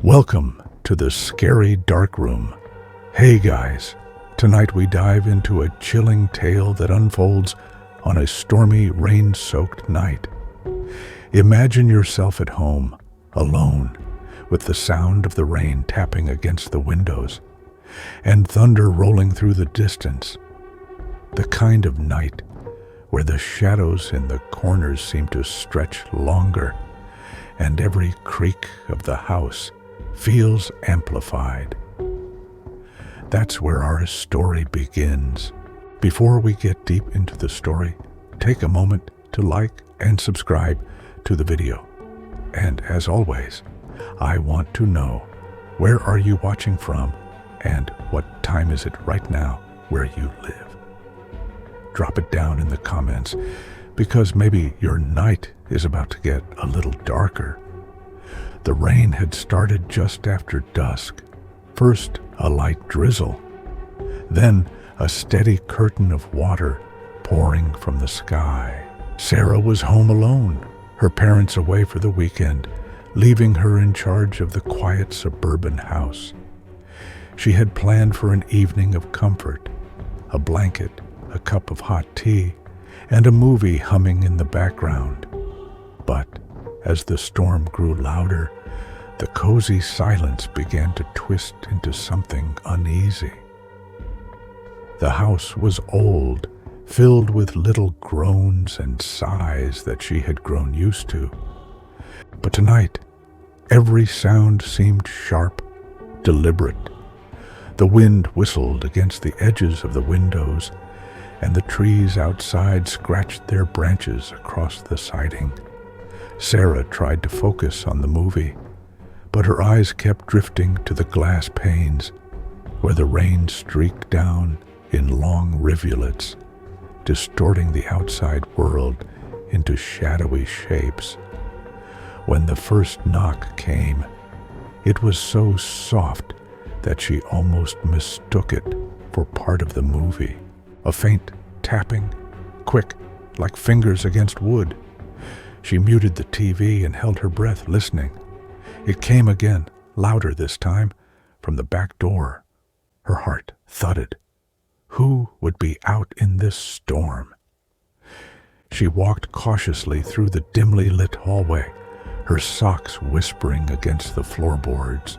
Welcome to the scary dark room. Hey guys, tonight we dive into a chilling tale that unfolds on a stormy, rain-soaked night. Imagine yourself at home, alone, with the sound of the rain tapping against the windows and thunder rolling through the distance. The kind of night where the shadows in the corners seem to stretch longer and every creak of the house feels amplified. That's where our story begins. Before we get deep into the story, take a moment to like and subscribe to the video. And as always, I want to know, where are you watching from and what time is it right now where you live? Drop it down in the comments, because maybe your night is about to get a little darker. The rain had started just after dusk. First, a light drizzle, then a steady curtain of water pouring from the sky. Sarah was home alone, her parents away for the weekend, leaving her in charge of the quiet suburban house. She had planned for an evening of comfort, a blanket, a cup of hot tea, and a movie humming in the background. But as the storm grew louder, the cozy silence began to twist into something uneasy. The house was old, filled with little groans and sighs that she had grown used to. But tonight, every sound seemed sharp, deliberate. The wind whistled against the edges of the windows, and the trees outside scratched their branches across the siding. Sarah tried to focus on the movie, but her eyes kept drifting to the glass panes, where the rain streaked down in long rivulets, distorting the outside world into shadowy shapes. When the first knock came, it was so soft that she almost mistook it for part of the movie. A faint tapping, quick, like fingers against wood. She muted the TV and held her breath, listening. It came again, louder this time, from the back door. Her heart thudded. Who would be out in this storm? She walked cautiously through the dimly lit hallway, her socks whispering against the floorboards.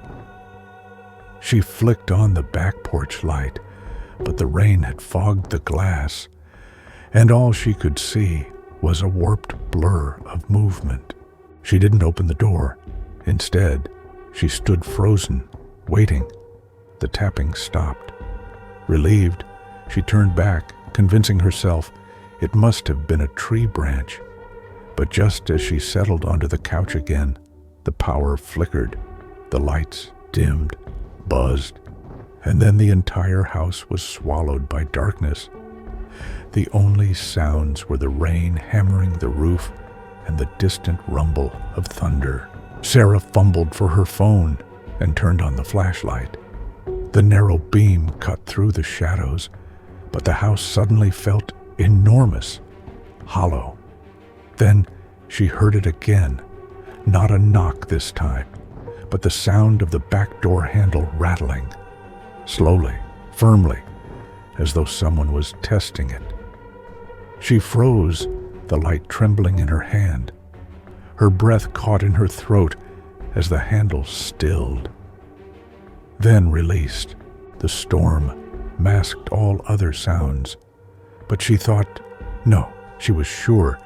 She flicked on the back porch light, but the rain had fogged the glass, and all she could see was a warped blur of movement. She didn't open the door. Instead, she stood frozen, waiting. The tapping stopped. Relieved, she turned back, convincing herself it must have been a tree branch. But just as she settled onto the couch again, the power flickered, the lights dimmed, buzzed, and then the entire house was swallowed by darkness. The only sounds were the rain hammering the roof and the distant rumble of thunder. Sarah fumbled for her phone and turned on the flashlight. The narrow beam cut through the shadows, but the house suddenly felt enormous, hollow. Then she heard it again, not a knock this time, but the sound of the back door handle rattling. Slowly, firmly, as though someone was testing it. She froze, the light trembling in her hand. Her breath caught in her throat as the handle stilled. Then released, the storm masked all other sounds. But she thought, no, she was sure.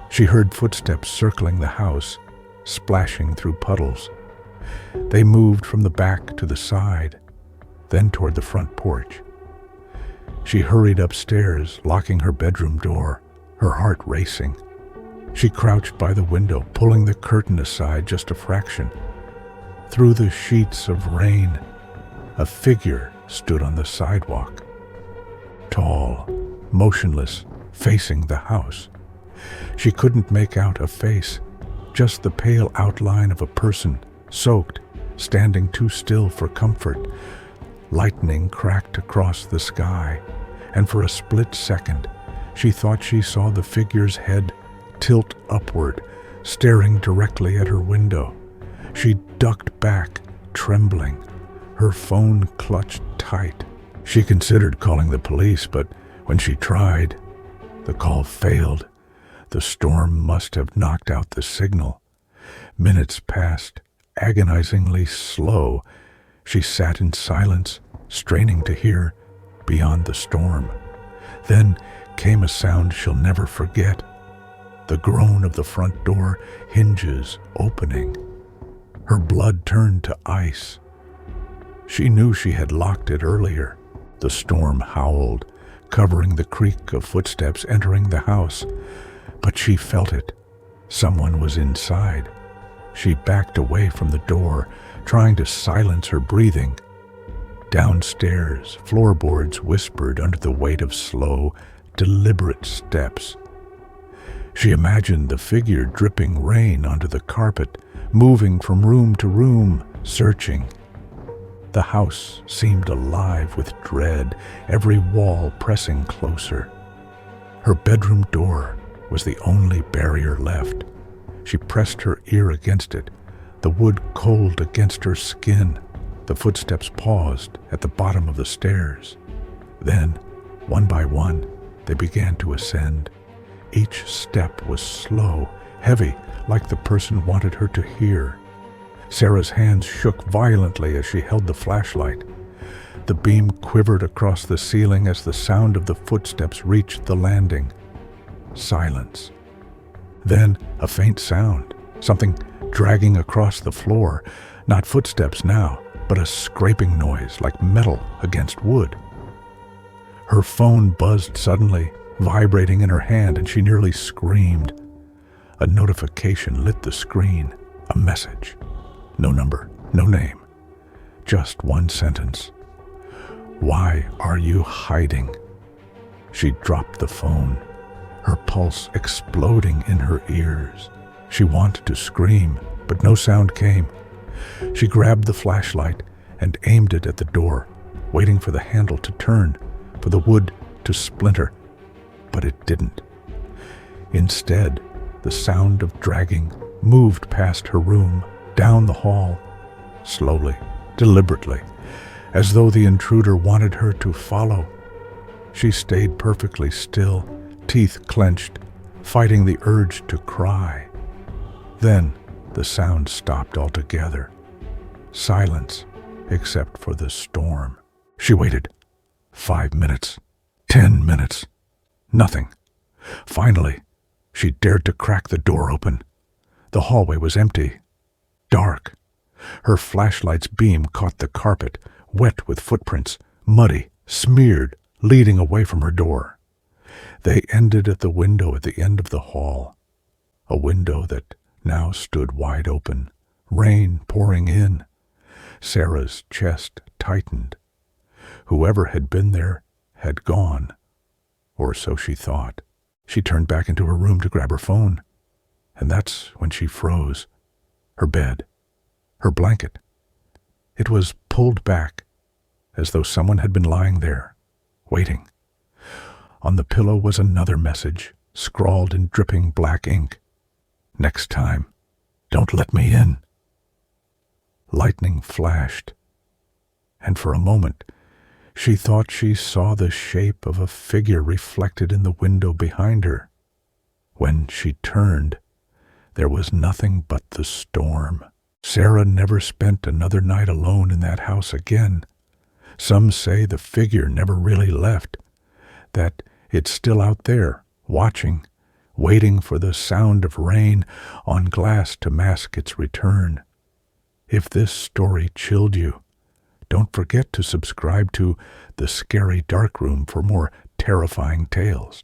She heard footsteps circling the house, splashing through puddles. They moved from the back to the side, then toward the front porch. She hurried upstairs, locking her bedroom door, her heart racing. She crouched by the window, pulling the curtain aside just a fraction. Through the sheets of rain, a figure stood on the sidewalk. Tall, motionless, facing the house. She couldn't make out a face, just the pale outline of a person, soaked, standing too still for comfort. Lightning cracked across the sky, and for a split second, she thought she saw the figure's head tilt upward, staring directly at her window. She ducked back, trembling, her phone clutched tight. She considered calling the police, but when she tried, the call failed. The storm must have knocked out the signal. Minutes passed, agonizingly slow. She sat in silence, straining to hear beyond the storm. Then came a sound she'll never forget. The groan of the front door hinges opening. Her blood turned to ice. She knew she had locked it earlier. The storm howled, covering the creak of footsteps entering the house. But she felt it. Someone was inside. She backed away from the door, trying to silence her breathing. Downstairs, floorboards whispered under the weight of slow, deliberate steps. She imagined the figure dripping rain onto the carpet, moving from room to room, searching. The house seemed alive with dread, every wall pressing closer. Her bedroom door was the only barrier left. She pressed her ear against it, the wood cold against her skin. The footsteps paused at the bottom of the stairs. Then, one by one, they began to ascend. Each step was slow, heavy, like the person wanted her to hear. Sarah's hands shook violently as she held the flashlight. The beam quivered across the ceiling as the sound of the footsteps reached the landing. Silence. Then a faint sound, something dragging across the floor. Not footsteps now, but a scraping noise like metal against wood. Her phone buzzed suddenly, vibrating in her hand, and she nearly screamed. A notification lit the screen, a message. No number, no name, just one sentence. "Why are you hiding?" She dropped the phone, her pulse exploding in her ears. She wanted to scream, but no sound came. She grabbed the flashlight and aimed it at the door, waiting for the handle to turn, for the wood to splinter. But it didn't. Instead, the sound of dragging moved past her room, down the hall, slowly, deliberately, as though the intruder wanted her to follow. She stayed perfectly still, teeth clenched, fighting the urge to cry. Then the sound stopped altogether. Silence, except for the storm. She waited. 5 minutes. 10 minutes. Nothing. Finally, she dared to crack the door open. The hallway was empty. Dark. Her flashlight's beam caught the carpet, wet with footprints, muddy, smeared, leading away from her door. They ended at the window at the end of the hall, a window that now stood wide open, rain pouring in. Sarah's chest tightened. Whoever had been there had gone, or so she thought. She turned back into her room to grab her phone, and that's when she froze. Her bed, her blanket. It was pulled back, as though someone had been lying there, waiting. On the pillow was another message, scrawled in dripping black ink. "Next time, don't let me in." Lightning flashed, and for a moment she thought she saw the shape of a figure reflected in the window behind her. When she turned, there was nothing but the storm. Sarah never spent another night alone in that house again. Some say the figure never really left, that it's still out there, watching, waiting for the sound of rain on glass to mask its return. If this story chilled you, don't forget to subscribe to The Scary Dark Room for more terrifying tales.